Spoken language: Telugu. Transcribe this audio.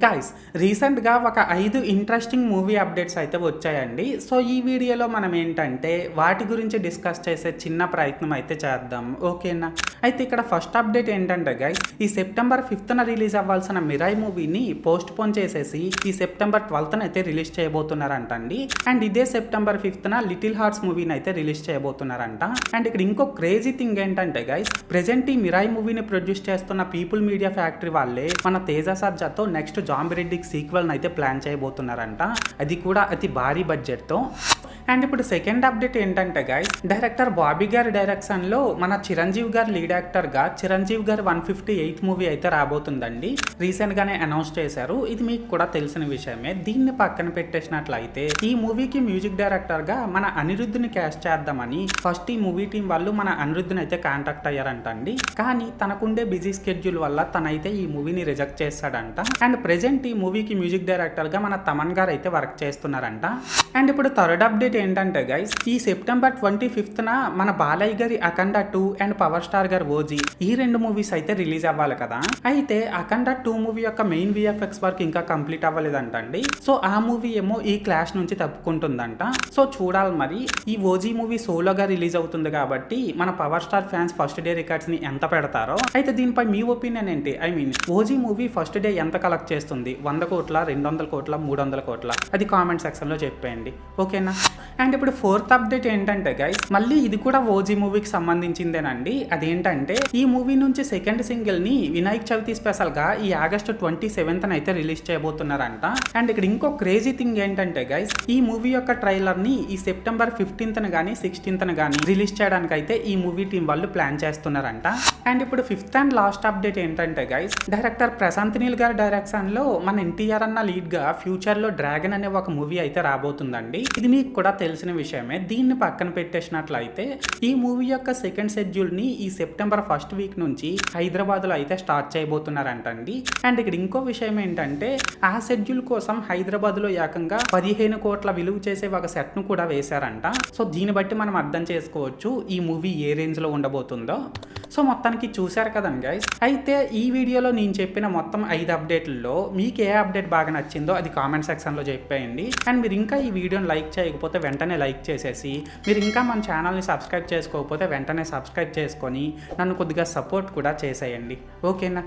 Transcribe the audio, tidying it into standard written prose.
గైస్ రీసెంట్‌గా ఒక 5 ఇంట్రెస్టింగ్ మూవీ అప్డేట్స్ అయితే వచ్చాయండి. సో, ఈ వీడియోలో మనం ఏంటంటే వాటి గురించి డిస్కస్ చేసే చిన్న ప్రయత్నం అయితే చేద్దాం. ఓకేనా? అయితే ఇక్కడ ఫస్ట్ అప్డేట్ ఏంటంటే గైస్ ఈ సెప్టెంబర్ 5న రిలీజ్ అవ్వాల్సిన 'మిరాయ్' మూవీని పోస్ట్‌పోన్ చేసేసి ఈ సెప్టెంబర్ 12న అయితే రిలీజ్ చేయబోతున్నారంటండి. అండ్ ఇదే సెప్టెంబర్ 5న 'లిటిల్ హార్ట్స్' మూవీని అయితే రిలీజ్ చేయబోతున్నారంట. అండ్ ఇక్కడ ఇంకో క్రేజీ థింగ్ ఏంటంటే గైస్ ప్రెజెంట్ ఈ 'మిరాయ్' మూవీని ప్రొడ్యూస్ చేస్తున్న పీపుల్ మీడియా ఫ్యాక్టరీ వాళ్ళే మన తేజ సర్జాతో నెక్స్ట్ జాంబిరెడ్డికి సీక్వెల్ని అయితే ప్లాన్ చేయబోతున్నారంట. అది కూడా అతి భారీ బడ్జెట్తో. అండ్ ఇప్పుడు సెకండ్ అప్డేట్ ఏంటంటే గైస్ డైరెక్టర్ బాబీ గారి డైరెక్షన్లో మన చిరంజీవి గారు లీడ్ యాక్టర్గా చిరంజీవి గారి 158 మూవీ అయితే రాబోతుందండి. రీసెంట్గానే అనౌన్స్ చేశారు. ఇది మీకు కూడా తెలిసిన విషయమే. దీన్ని పక్కన పెట్టేసినట్లయితే ఈ మూవీకి మ్యూజిక్ డైరెక్టర్గా మన అనిరుద్ధ్ని క్యాస్ట్ చేద్దామని ఫస్ట్ ఈ మూవీ టీం వాళ్ళు మన అనిరుద్ధ్ని అయితే కాంటాక్ట్ అయ్యారంటండి. కానీ తనకుండే బిజీ స్కెడ్యూల్ వల్ల తనైతే ఈ మూవీని రిజెక్ట్ చేస్తాడంట. అండ్ ప్రెజెంట్ ఈ మూవీకి మ్యూజిక్ డైరెక్టర్గా మన తమన్ గారు అయితే వర్క్ చేస్తున్నారంట. అండ్ ఇప్పుడు థర్డ్ అప్డేట్ ఏంటంటే గైస్ ఈ సెప్టెంబర్ 25న మన బాలయ్య గారి 'అఖండ 2' అండ్ పవర్ స్టార్ గారి 'ఓజీ' ఈ రెండు మూవీస్ అయితే రిలీజ్ అవ్వాలి కదా. అయితే 'అఖండ 2' మూవీ యొక్క మెయిన్ విఎఫ్ఎక్స్ వర్క్ ఇంకా కంప్లీట్ అవ్వలేదంటండి. సో ఆ మూవీ ఏమో ఈ క్లాష్ నుంచి తప్పుకుంటుందంట. సో చూడాలి మరి. ఈ 'ఓజీ' మూవీ సోలోగా రిలీజ్ అవుతుంది కాబట్టి మన power star fans first day records ని ఎంత పెడతారో. అయితే దీనిపై మీ ఒపీనియన్ ఏంటి? I mean 'OG' movie first day ఎంత కలెక్ట్ చేస్తుంది? 100 కోట్ల, 200 కోట్ల, 300 కోట్ల? అది కామెంట్ సెక్షన్ లో చెప్పేయండి. ఓకేనా? అండ్ ఇప్పుడు ఫోర్త్ అప్డేట్ ఏంటంటే గైస్ మళ్ళీ ఇది కూడా 'ఓజీ' మూవీకి సంబంధించిందేనండి. అదేంటంటే ఈ మూవీ నుంచి సెకండ్ సింగిల్ ని వినాయక చవితి స్పెషల్ గా ఈ ఆగస్టు 27న అయితే రిలీజ్ చేయబోతున్నారంట. అండ్ ఇక్కడ ఇంకో క్రేజీ థింగ్ ఏంటంటే గైస్ ఈ మూవీ యొక్క ట్రైలర్ ని ఈ సెప్టెంబర్ 15న గానీ 16న గానీ రిలీజ్ చేయడానికి అయితే ఈ మూవీ టీం వాళ్ళు ప్లాన్ చేస్తున్నారంట. అండ్ ఇప్పుడు ఫిఫ్త్ అండ్ లాస్ట్ అప్డేట్ ఏంటంటే గైస్ డైరెక్టర్ ప్రశాంత్ నీల్ గారి డైరెక్షన్ లో మన ఎన్టీఆర్ అన్న లీడ్ గా ఫ్యూచర్ లో 'డ్రాగన్' అనే ఒక మూవీ అయితే రాబోతుందండి. ఇది మీకు కూడా తెలిసిన విషయమే. దీన్ని పక్కన పెట్టేసినట్లయితే ఈ మూవీ యొక్క సెకండ్ షెడ్యూల్ ని ఈ సెప్టెంబర్ 1st వీక్ నుంచి హైదరాబాద్ లో అయితే స్టార్ట్ చేయబోతున్నారంటండి. అండ్ ఇక్కడ ఇంకో విషయం ఏంటంటే ఆ షెడ్యూల్ కోసం హైదరాబాద్ లో ఏకంగా 15 కోట్ల విలువ చేసే ఒక సెట్ ను కూడా వేశారంట. సో దీన్ని బట్టి మనం అర్థం చేసుకోవచ్చు ఈ మూవీ ఏ రేంజ్ లో ఉండబోతుందో. సో మొత్తానికి చూశారు కదండి గైస్. అయితే ఈ వీడియోలో నేను చెప్పిన మొత్తం 5 అప్డేట్లలో మీకు ఏ అప్డేట్ బాగా నచ్చిందో అది కామెంట్ సెక్షన్లో చెప్పేయండి. అండ్ మీరు ఇంకా ఈ వీడియోని లైక్ చేయకపోతే వెంటనే లైక్ చేసేసి, మీరు ఇంకా మన ఛానల్ని సబ్స్క్రైబ్ చేసుకోకపోతే వెంటనే సబ్స్క్రైబ్ చేసుకొని నన్ను కొద్దిగా సపోర్ట్ కూడా చేసేయండి. ఓకేనా?